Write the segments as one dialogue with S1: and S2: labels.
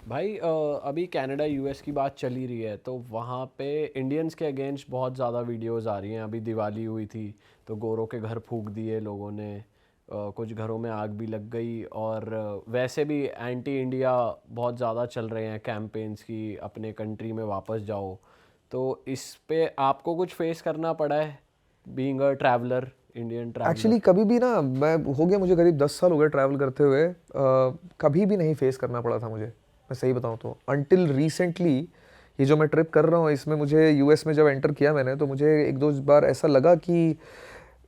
S1: भाई अभी Canada US की बात चल ही रही है, तो वहाँ पे इंडियंस के अगेंस्ट बहुत ज़्यादा वीडियोस आ रही हैं। अभी दिवाली हुई थी तो गोरों के घर फूंक दिए लोगों ने, कुछ घरों में आग भी लग गई। और वैसे भी एंटी इंडिया बहुत ज़्यादा चल रहे हैं कैंपेन्स की, अपने कंट्री में वापस जाओ। तो इस पे आपको कुछ फेस करना पड़ा है being a traveller, Indian
S2: actually
S1: traveller?
S2: कभी भी ना, मैं हो गया मुझे करीब 10 साल हो गए ट्रैवल करते हुए, कभी भी नहीं फेस करना पड़ा था मुझे, मैं सही बताऊँ तो। अनटिल रिसेंटली ये जो मैं ट्रिप कर रहा हूँ इसमें मुझे यूएस में जब एंटर किया मैंने, तो मुझे एक दो बार ऐसा लगा कि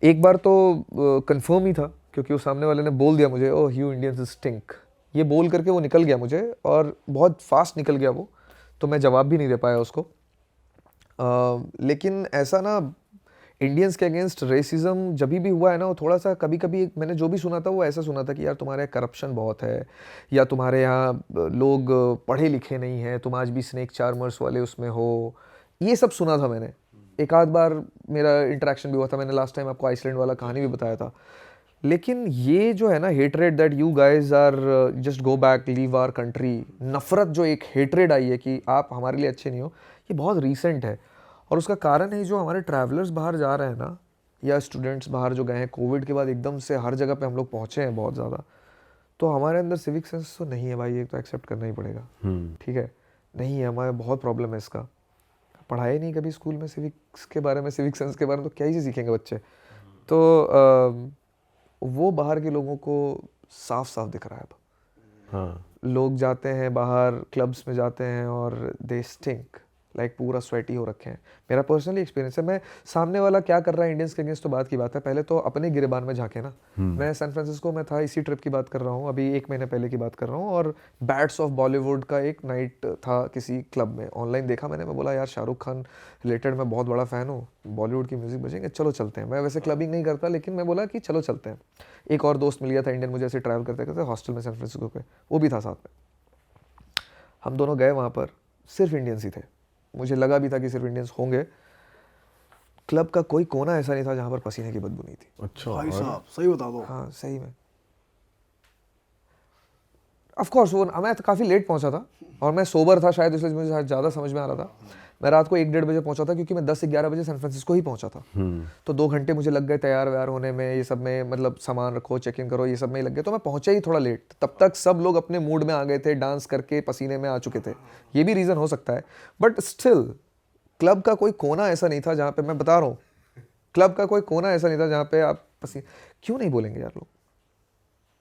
S2: एक बार तो कंफर्म ही था, क्योंकि उस सामने वाले ने बोल दिया मुझे, ओह यू इंडियंस स्टिंक, ये बोल करके वो निकल गया मुझे, और बहुत फास्ट निकल गया वो। तो मैं जवाब भी नहीं दे पाया उसको। लेकिन ऐसा ना, इंडियंस के अगेंस्ट रेसिज्म जब भी हुआ है ना, वो थोड़ा सा कभी कभी मैंने जो भी सुना था वो ऐसा सुना था कि यार तुम्हारे यहाँ करप्शन बहुत है, या तुम्हारे यहाँ लोग पढ़े लिखे नहीं हैं, तुम आज भी स्नेक चार्मर्स वाले उसमें हो। ये सब सुना था मैंने। एक आध बार मेरा इंटरेक्शन भी हुआ था, मैंने लास्ट टाइम आपको आइसलैंड वाला कहानी भी बताया था। लेकिन ये जो है ना hatred, that you guys are just go back leave our country, नफरत जो एक हेटरेड आई है कि आप हमारे लिए अच्छे नहीं हो, ये बहुत रीसेंट है। और उसका कारण है जो हमारे ट्रैवलर्स बाहर जा रहे हैं ना, या स्टूडेंट्स बाहर जो गए हैं कोविड के बाद, एकदम से हर जगह पे हम लोग पहुँचे हैं बहुत ज़्यादा। तो हमारे अंदर सिविक सेंस तो नहीं है भाई, ये तो एक्सेप्ट करना ही पड़ेगा। ठीक है, नहीं है, हमारे बहुत प्रॉब्लम है इसका। पढ़ाए नहीं कभी स्कूल में सिविक्स के बारे में, सिविक सेंस के बारे में, तो क्या ही सीखेंगे बच्चे। तो वो बाहर के लोगों को साफ साफ दिख रहा है अब।
S3: हाँ।
S2: लोग जाते हैं बाहर क्लब्स में जाते हैं और दे स्टिंक, लाइक पूरा स्वेटी हो रखे हैं। मेरा पर्सनली एक्सपीरियंस है। मैं सामने वाला क्या कर रहा है इंडियंस के अगेंस्ट तो बात की बात है, पहले तो अपने गिरेबान में झांके ना। मैं सैन फ्रांसिस्को में था, इसी ट्रिप की बात कर रहा हूँ, अभी 1 महीने पहले की बात कर रहा हूँ, और बैट्स ऑफ बॉलीवुड का एक नाइट था किसी क्लब में, ऑनलाइन देखा मैंने, मैं बोला यार शाहरुख खान रिलेटेड मैं बहुत बड़ा फ़ैन हूँ, बॉलीवुड की म्यूज़िक बजेंगे, चलो चलते हैं। मैं वैसे क्लबिंग नहीं करता, लेकिन मैं बोला कि चलो चलते हैं। एक और दोस्त मिल गया था इंडियन मुझे, ऐसे ट्रैवल करते करते हॉस्टल में सैन फ्रांसिस्को पे, वो भी था साथ में। हम दोनों गए वहाँ पर, सिर्फ इंडियंस ही थे, मुझे लगा भी था कि सिर्फ इंडियंस होंगे। क्लब का कोई कोना ऐसा नहीं था जहाँ पर पसीने की बदबू नहीं थी।
S3: अच्छा।
S4: भाई
S3: और
S4: साहब सही बता दो।
S2: हाँ सही में। ऑफ कोर्स वो मैं तो काफ़ी लेट पहुंचा था, और मैं सोबर था शायद, इसलिए मुझे ज़्यादा समझ में आ रहा था। मैं रात को 1-1:30 बजे पहुंचा था, क्योंकि मैं 10 से 11 बजे सैन फ्रांसिस्को ही पहुंचा था। तो 2 घंटे मुझे लग गए तैयार व्यार होने में, ये सब में, मतलब सामान रखो, चेक इन करो, ये सब में ही लग गए। तो मैं पहुंचा ही थोड़ा लेट, तब तक सब लोग अपने मूड में आ गए थे, डांस करके पसीने में आ चुके थे। ये भी रीज़न हो सकता है, बट स्टिल क्लब का कोई कोना ऐसा नहीं था जहाँ पे, मैं बता रहा हूँ, क्लब का कोई कोना ऐसा नहीं था जहाँ पे आप पसीने, क्यों नहीं बोलेंगे यार लोग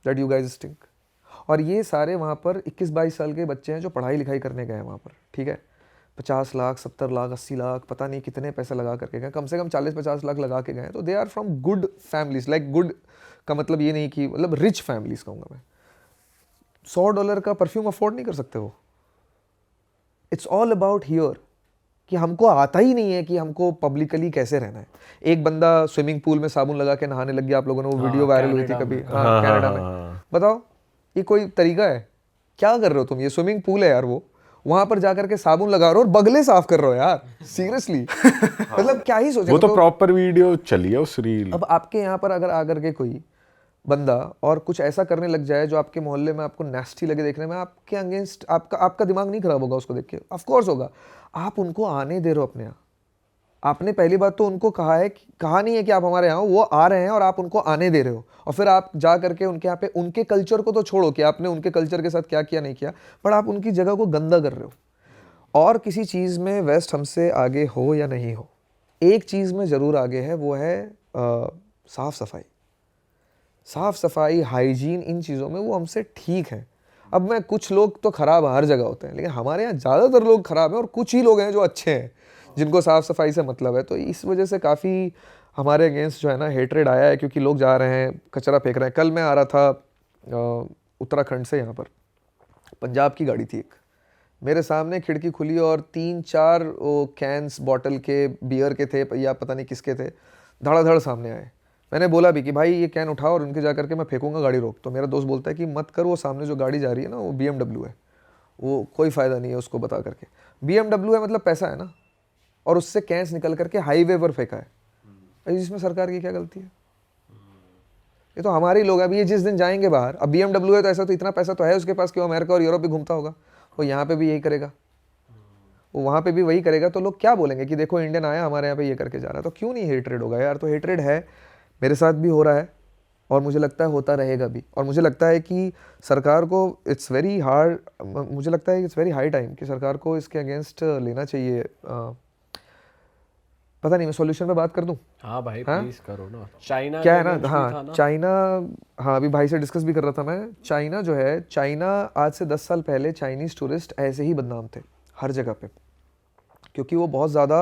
S2: दैट यू गाइज स्टिंक। और ये सारे वहाँ पर 21-22 साल के बच्चे हैं जो पढ़ाई लिखाई करने गए हैं वहाँ पर, ठीक है। 50 लाख, 70 लाख, 80 लाख, पता नहीं कितने पैसे लगा करके गए, कम से कम 40-50 लाख लगा के गए। तो they are from good families, like good का मतलब ये नहीं कि, मतलब रिच फैमिलीज कहूँगा मैं। $100 का परफ्यूम अफोर्ड नहीं कर सकते वो। इट्स ऑल अबाउट हियर कि हमको आता ही नहीं है कि हमको पब्लिकली कैसे रहना है। एक बंदा स्विमिंग पूल में साबुन लगा के नहाने लग गया, आप लोगों ने वो वीडियो वायरल हुई थी
S1: कनाडा
S2: कभी,
S1: में।
S2: हाँ कनाडा में। बताओ ये कोई तरीका है? क्या कर रहे हो तुम? ये स्विमिंग पूल है यार, वो वहां पर जाकर के साबुन लगा रहे हो और बगले साफ कर रहे हो यार, सीरियसली। मतलब क्या ही सोचे।
S3: वो तो
S2: तो
S3: प्रॉपर वीडियो चली है उस रील।
S2: अब आपके यहाँ पर अगर आकर के कोई बंदा और कुछ ऐसा करने लग जाए जो आपके मोहल्ले में आपको नेस्टी लगे देखने में, आपके अगेंस्ट आपका आपका दिमाग नहीं खराब होगा उसको देख के? ऑफ कोर्स होगा। आप उनको आने दे रहे हो अपने यहाँ। आपने पहली बात तो उनको कहा है, कहा नहीं है कि आप हमारे यहाँ हो, वो आ रहे हैं और आप उनको आने दे रहे हो। और फिर आप जा करके उनके यहाँ पे, उनके कल्चर को तो छोड़ो कि आपने उनके कल्चर के साथ क्या किया नहीं किया, पर आप उनकी जगह को गंदा कर रहे हो। और किसी चीज़ में वेस्ट हमसे आगे हो या नहीं हो, एक चीज़ में ज़रूर आगे है, वो है साफ़ सफाई। साफ़ सफाई, हाइजीन, इन चीज़ों में वो हमसे ठीक है। अब मैं, कुछ लोग तो ख़राब हर जगह होते हैं, लेकिन हमारे यहाँ ज़्यादातर लोग ख़राब हैं और कुछ ही लोग हैं जो अच्छे हैं, जिनको साफ़ सफाई से मतलब है। तो इस वजह से काफ़ी हमारे अगेंस्ट जो है ना हेटरेड आया है, क्योंकि लोग जा रहे हैं कचरा फेंक रहे हैं। कल मैं आ रहा था उत्तराखंड से, यहाँ पर पंजाब की गाड़ी थी एक, मेरे सामने खिड़की खुली और 3-4 वो कैंस बॉटल के बियर के थे या पता नहीं किसके थे, धड़ाधड़ सामने आए। मैंने बोला भी कि भाई ये कैन उठाओ और उनके जा करके मैं फेंकूंगा, गाड़ी रोक। तो मेरा दोस्त बोलता है कि मत कर, वो सामने जो गाड़ी जा रही है ना वो BMW है, वो कोई फ़ायदा नहीं है उसको बता करके। BMW है मतलब पैसा है ना, और उससे कैंस निकल करके हाईवे पर फेंका है। इसमें सरकार की क्या गलती है? ये तो हमारे ही लोग हैं। अभी ये जिस दिन जाएंगे बाहर, अब BMW है तो ऐसा, तो इतना पैसा तो है उसके पास कि वो अमेरिका और यूरोप भी घूमता होगा, वो यहाँ पे भी यही करेगा, वो वहाँ पे भी वही करेगा। तो लोग क्या बोलेंगे कि देखो इंडियन आया हमारे यहाँ पे ये करके जा रहा है, तो क्यों नहीं हेट्रेड होगा यार? तो हेट्रेड है, मेरे साथ भी हो रहा है और मुझे लगता है होता रहेगा भी। और मुझे लगता है कि सरकार को इट्स वेरी हार्ड, मुझे लगता है इट्स वेरी हाई टाइम कि सरकार को इसके अगेंस्ट लेना चाहिए। पता नहीं, मैं सॉल्यूशन पे बात कर दूं?
S1: हाँ भाई प्लीज करो ना। चाइना
S2: क्या
S1: के
S2: है ना,
S1: against भी था
S2: हाँ
S1: ना?
S2: चाइना, हाँ अभी भाई से डिस्कस भी कर रहा था मैं। चाइना जो है, चाइना आज से 10 साल पहले चाइनीज़ टूरिस्ट ऐसे ही बदनाम थे हर जगह पे, क्योंकि वो बहुत ज़्यादा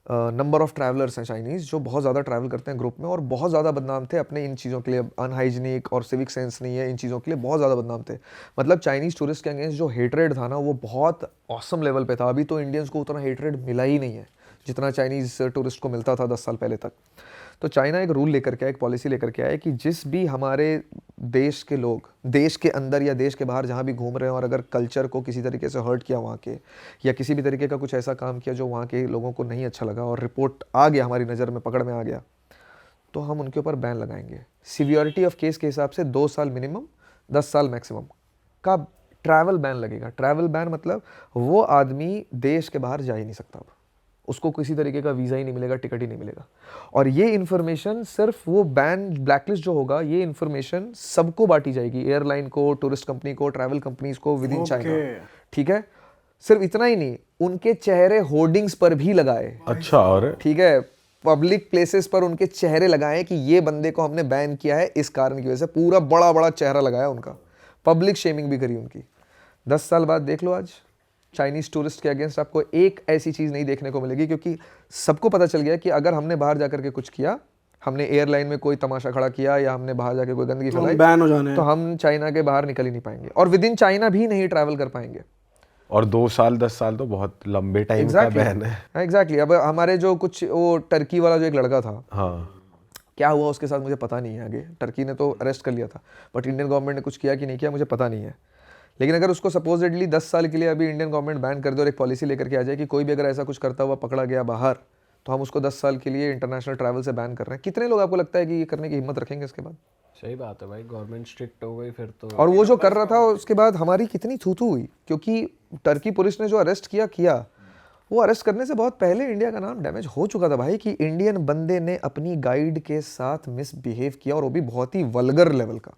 S2: नंबर ऑफ ट्रैवलर्स हैं चाइनीज़ जो बहुत ज़्यादा ट्रैवल करते हैं ग्रुप में, और बहुत ज़्यादा बदनाम थे अपने इन चीज़ों के लिए। अनहाइजीनिक और सिविक सेंस नहीं है, इन चीज़ों के लिए बहुत ज़्यादा बदनाम थे। मतलब चाइनीज़ टूरिस्ट के अगेंस्ट जो हेटरेड था ना, वो बहुत ऑसम लेवल पे था। अभी तो इंडियंस को उतना हेटरेड मिला ही नहीं है जितना चाइनीज़ टूरिस्ट को मिलता था 10 साल पहले तक। तो चाइना एक रूल लेकर के आया, एक पॉलिसी लेकर के आया कि जिस भी हमारे देश के लोग देश के अंदर या देश के बाहर जहाँ भी घूम रहे हैं और अगर कल्चर को किसी तरीके से हर्ट किया वहाँ के, या किसी भी तरीके का कुछ ऐसा काम किया जो वहाँ के लोगों को नहीं अच्छा लगा और रिपोर्ट आ गया, हमारी नज़र में पकड़ में आ गया, तो हम उनके ऊपर बैन लगाएंगे। सिवियरिटी ऑफ केस के हिसाब से 2 साल मिनिमम, 10 साल मैक्सिमम का ट्रैवल बैन लगेगा। ट्रैवल बैन मतलब वो आदमी देश के बाहर जा ही नहीं सकता, अब उसको किसी तरीके का वीज़ा ही नहीं मिलेगा, टिकट ही नहीं मिलेगा। और ये इन्फॉर्मेशन सिर्फ वो बैन ब्लैकलिस्ट जो होगा, ये इन्फॉर्मेशन सबको बांटी जाएगी, एयरलाइन को, टूरिस्ट कंपनी को, ट्रैवल कंपनीज को विद इन चाइना। ठीक है, सिर्फ इतना ही नहीं, उनके चेहरे होर्डिंग्स पर भी लगाए।
S3: अच्छा, और
S2: ठीक है, पब्लिक प्लेसेस पर उनके चेहरे लगाए कि ये बंदे को हमने बैन किया है इस कारण की वजह से, पूरा बड़ा बड़ा चेहरा लगाया उनका, पब्लिक शेमिंग भी करी उनकी। 10 साल बाद देख लो, आज चाइनीज़ टूरिस्ट के अगेंस्ट आपको एक ऐसी चीज़ नहीं देखने को मिलेगी, क्योंकि सबको पता चल गया कि अगर हमने बाहर जाकर के कुछ किया, हमने एयरलाइन में कोई तमाशा खड़ा किया या हमने बाहर जाके कोई गंदगी फैलाई,
S4: बैन हो जाने,
S2: तो हम चाइना के बाहर निकल ही नहीं पाएंगे और विद इन चाइना भी नहीं ट्रैवल कर पाएंगे।
S3: और 2 साल 10 साल तो बहुत लंबे टाइम का बैन है।
S2: एग्जैक्टली। अब हमारे जो कुछ वो टर्की वाला जो एक लड़का था,
S3: हाँ,
S2: क्या हुआ उसके साथ मुझे पता नहीं है। आगे टर्की ने तो अरेस्ट कर लिया था, बट इंडियन गवर्नमेंट ने कुछ किया कि नहीं किया मुझे पता नहीं है। लेकिन अगर उसको सपोजिटली 10 साल के लिए अभी इंडियन गवर्नमेंट बैन कर दे और एक पॉलिसी लेकर के आ जाए कि कोई भी अगर ऐसा कुछ करता हुआ पकड़ा गया बाहर, तो हम उसको 10 साल के लिए इंटरनेशनल ट्रैवल से बैन कर रहे हैं, कितने लोग आपको लगता है कि ये करने की हिम्मत रखेंगे इसके बाद?
S1: सही बात है भाई, गवर्नमेंट स्ट्रिक्ट हो गई फिर तो।
S2: और वो जो कर रहा था उसके बाद हमारी कितनी थू हुई, क्योंकि टर्की पुलिस ने जो अरेस्ट किया वो अरेस्ट करने से बहुत पहले इंडिया का नाम डैमेज हो चुका था भाई, कि इंडियन बंदे ने अपनी गाइड के साथ मिसबिहेव किया और वो भी बहुत ही वल्गर लेवल का।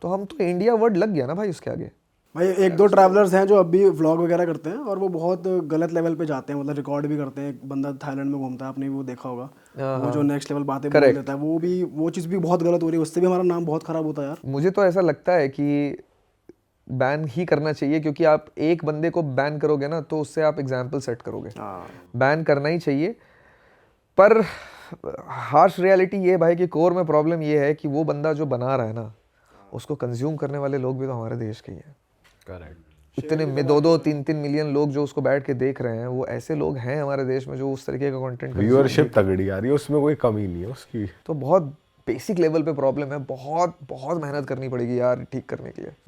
S2: तो हम तो इंडिया वर्ड लग गया ना भाई उसके आगे।
S4: भाई 1-2 ट्रैवलर्स हैं जो अभी व्लॉग वगैरह करते हैं और वो बहुत गलत लेवल पे जाते हैं, मतलब रिकॉर्ड भी करते हैं। एक बंदा थाईलैंड में घूमता है, आपने भी वो देखा होगा, वो जो नेक्स्ट लेवल बातें बोल देता है, वो चीज़ भी बहुत गलत हो रही है, उससे भी हमारा नाम बहुत खराब होता है यार।
S2: मुझे तो ऐसा लगता है कि बैन ही करना चाहिए, क्योंकि आप एक बंदे को बैन करोगे ना तो उससे आप एग्जाम्पल सेट करोगे। बैन करना ही चाहिए। पर हार्श रियलिटी ये भाई कि कोर में प्रॉब्लम ये है कि वो बंदा जो बना रहा है ना, उसको कंज्यूम करने वाले लोग भी तो हमारे देश के ही हैं।
S1: करेक्ट।
S2: इतने में 2-2, 3-3 मिलियन लोग जो उसको बैठ के देख रहे हैं, वो ऐसे लोग हैं हमारे देश में जो उस तरीके का कंटेंट,
S3: व्यूअरशिप तगड़ी आ रही है, उसमें कोई कमी नहीं है उसकी।
S2: तो बहुत बेसिक लेवल पे प्रॉब्लम है। बहुत बहुत मेहनत करनी पड़ेगी यार ठीक करने के लिए।